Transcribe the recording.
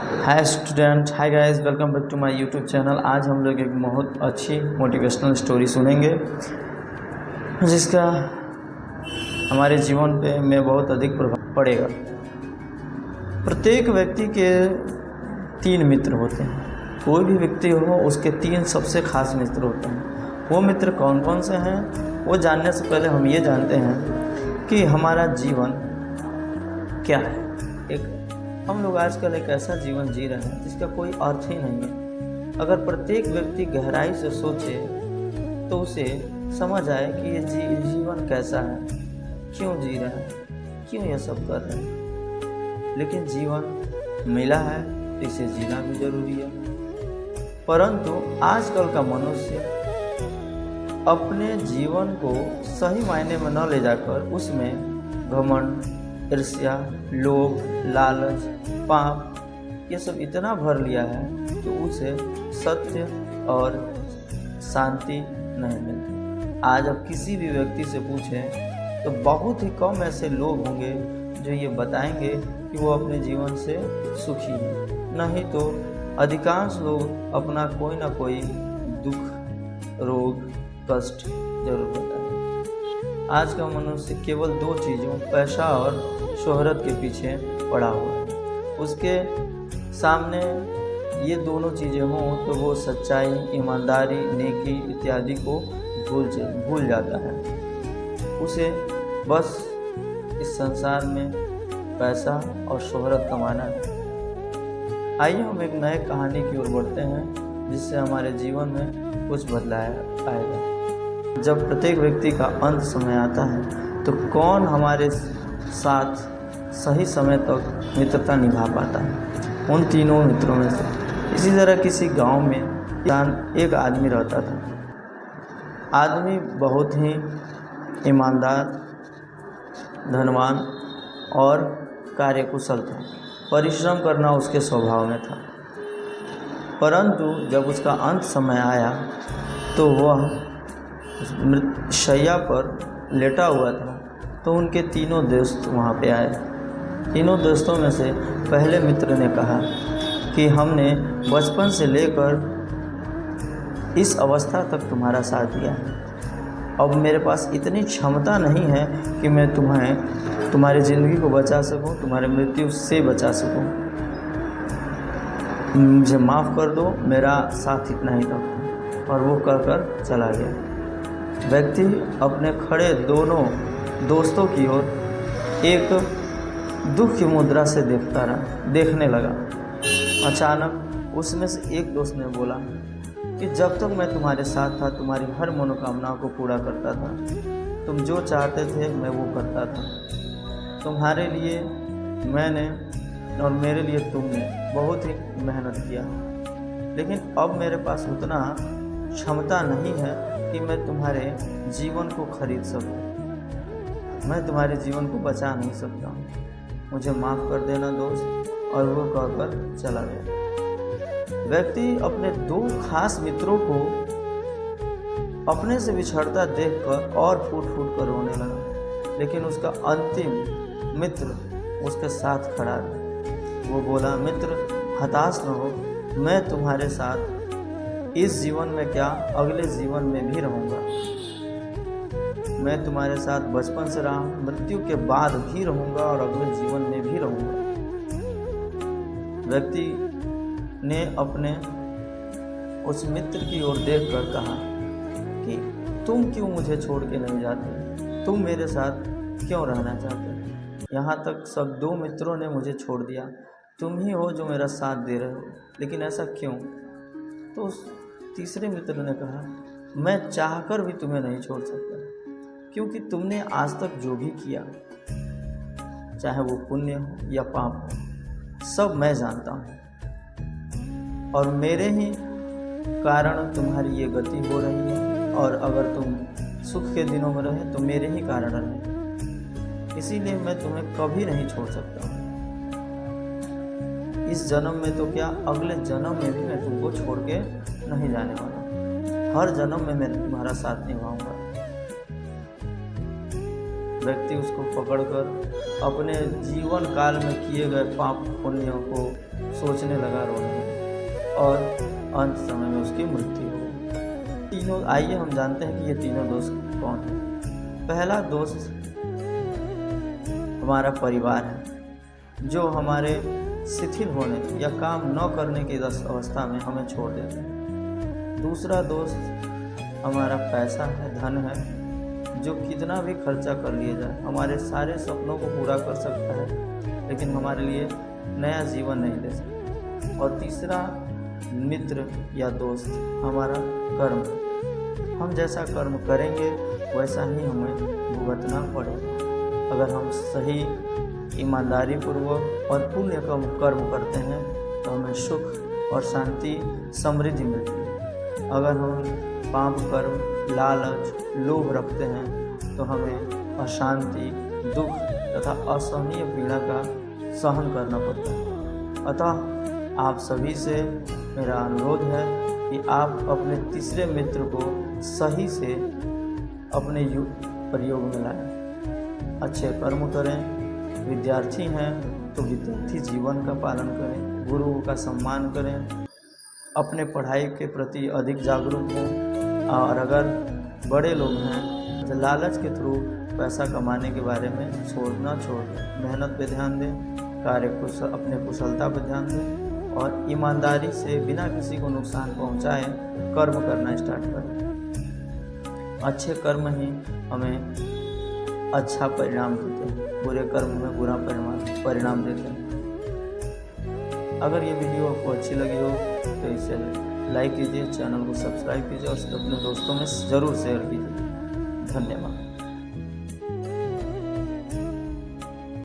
Hi student, hi guys, welcome back to my YouTube channel. आज हम लोग एक बहुत अच्छी मोटिवेशनल स्टोरी सुनेंगे जिसका हमारे जीवन पे में बहुत अधिक प्रभाव पड़ेगा। प्रत्येक व्यक्ति के 3 मित्र होते हैं। कोई भी व्यक्ति हो उसके 3 सबसे खास मित्र होते हैं। वो मित्र कौन कौन से हैं वो जानने से पहले हम ये जानते हैं कि हमारा जीवन क्या है। हम लोग आजकल एक ऐसा जीवन जी रहे हैं जिसका कोई अर्थ ही नहीं है। अगर प्रत्येक व्यक्ति गहराई से सोचे तो उसे समझ आए कि ये जीवन कैसा है, क्यों जी रहा है, क्यों ये सब कर रहे हैं। लेकिन जीवन मिला है तो इसे जीना भी जरूरी है। परंतु आजकल का मनुष्य अपने जीवन को सही मायने में न ले जाकर उसमें घमंड, ईर्ष्या, लोभ, लालच, पाप ये सब इतना भर लिया है कि उसे सत्य और शांति नहीं मिलती। आज आप किसी भी व्यक्ति से पूछें तो बहुत ही कम ऐसे लोग होंगे जो ये बताएंगे कि वो अपने जीवन से सुखी हैं। नहीं तो अधिकांश लोग अपना कोई ना कोई दुख, रोग, कष्ट जरूर बताएंगे। आज का मनुष्य केवल 2 चीज़ों, पैसा और शोहरत के पीछे पड़ा हुआ है। उसके सामने ये दोनों चीज़ें हों तो वो सच्चाई, ईमानदारी, नेकी इत्यादि को भूल जाता है। उसे बस इस संसार में पैसा और शोहरत कमाना है। आइए हम एक नए कहानी की ओर बढ़ते हैं जिससे हमारे जीवन में कुछ बदलाव आएगा। जब प्रत्येक व्यक्ति का अंत समय आता है तो कौन हमारे साथ सही समय तक मित्रता निभा पाता है? उन तीनों मित्रों में से। इसी तरह किसी गांव में एक आदमी रहता था। आदमी बहुत ही ईमानदार, धनवान और कार्यकुशल था। परिश्रम करना उसके स्वभाव में था। परंतु जब उसका अंत समय आया तो वह शैया पर लेटा हुआ था तो उनके तीनों दोस्त वहाँ पे आए। तीनों दोस्तों में से पहले मित्र ने कहा कि हमने बचपन से लेकर इस अवस्था तक तुम्हारा साथ दिया है। अब मेरे पास इतनी क्षमता नहीं है कि मैं तुम्हारी ज़िंदगी को बचा सकूं, तुम्हारे मृत्यु से बचा सकूं। मुझे माफ़ कर दो, मेरा साथ इतना ही था। और वो कहकर चला गया। व्यक्ति अपने खड़े दोनों दोस्तों की ओर एक दुख की मुद्रा से देखने लगा। अचानक उसमें से एक दोस्त ने बोला कि जब तक मैं तुम्हारे साथ था तुम्हारी हर मनोकामनाओं को पूरा करता था। तुम जो चाहते थे मैं वो करता था। तुम्हारे लिए मैंने और मेरे लिए तुमने बहुत ही मेहनत किया, लेकिन अब मेरे पास उतना क्षमता नहीं है कि मैं तुम्हारे जीवन को खरीद सकूं। मैं तुम्हारे जीवन को बचा नहीं सकता। मुझे माफ़ कर देना दोस्त। और वो कहकर चला गया। व्यक्ति अपने 2 खास मित्रों को अपने से बिछड़ता देखकर और फूट कर रोने लगा। लेकिन उसका अंतिम मित्र उसके साथ खड़ा था। वो बोला, मित्र हताश न हो, मैं तुम्हारे साथ इस जीवन में क्या अगले जीवन में भी रहूँगा। मैं तुम्हारे साथ बचपन से रहा हूँ, मृत्यु के बाद भी रहूँगा और अगले जीवन में भी रहूँगा। व्यक्ति ने अपने उस मित्र की ओर देखकर कहा कि तुम क्यों मुझे छोड़ के नहीं जाते? तुम मेरे साथ क्यों रहना चाहते? यहाँ तक सब 2 मित्रों ने मुझे छोड़ दिया, तुम ही हो जो मेरा साथ दे रहे हो, लेकिन ऐसा क्यों? तो तीसरे मित्र ने कहा, मैं चाहकर भी तुम्हें नहीं छोड़ सकता, क्योंकि तुमने आज तक जो भी किया, चाहे वो पुण्य हो या पाप हो, सब मैं जानता हूँ। और मेरे ही कारण तुम्हारी ये गति हो रही है। और अगर तुम सुख के दिनों में रहे तो मेरे ही कारण रहे। इसीलिए मैं तुम्हें कभी नहीं छोड़ सकता। इस जन्म में तो क्या, अगले जन्म में भी मैं तुमको छोड़ के नहीं जाने वाला। हर जन्म में मैं तुम्हारा साथ निभाऊंगा। व्यक्ति उसको पकड़कर अपने जीवन काल में किए गए पाप पुण्यों को सोचने लगा, रोने और अंत समय में उसकी मृत्यु हो। तीनों, आइए हम जानते हैं कि ये तीनों दोस्त कौन हैं। पहला दोस्त हमारा परिवार है, जो हमारे शिथिल होने या काम न करने की अवस्था में हमें छोड़ देते हैं। दूसरा दोस्त हमारा पैसा है, धन है, जो कितना भी खर्चा कर लिया जाए हमारे सारे सपनों को पूरा कर सकता है, लेकिन हमारे लिए नया जीवन नहीं दे सकता। और तीसरा मित्र या दोस्त हमारा कर्म है। हम जैसा कर्म करेंगे वैसा ही हमें भुगतना पड़ेगा। अगर हम सही, ईमानदारी पूर्वक और पुण्य कर्म करते हैं तो हमें सुख और शांति, समृद्धि मिलती है। अगर हम पाप कर्म, लालच, लोभ रखते हैं तो हमें अशांति, दुख तथा असहनीय पीड़ा का सहन करना पड़ता है। अतः आप सभी से मेरा अनुरोध है कि आप अपने तीसरे मित्र को सही से अपने प्रयोग में लाएं। अच्छे कर्म करें। विद्यार्थी हैं तो विद्यार्थी जीवन का पालन करें, गुरुओं का सम्मान करें, अपने पढ़ाई के प्रति अधिक जागरूक हों। और अगर बड़े लोग हैं तो लालच के थ्रू पैसा कमाने के बारे में छोड़ दें। मेहनत पे ध्यान दें, अपने कुशलता पर ध्यान दें और ईमानदारी से बिना किसी को नुकसान पहुंचाए कर्म करना स्टार्ट करें। अच्छे कर्म ही हमें अच्छा परिणाम देते हैं, बुरे कर्म में बुरा परिणाम देते हैं। अगर ये वीडियो आपको अच्छी लगी हो तो इसे लाइक कीजिए, चैनल को सब्सक्राइब कीजिए और अपने दोस्तों में ज़रूर शेयर कीजिए। धन्यवाद।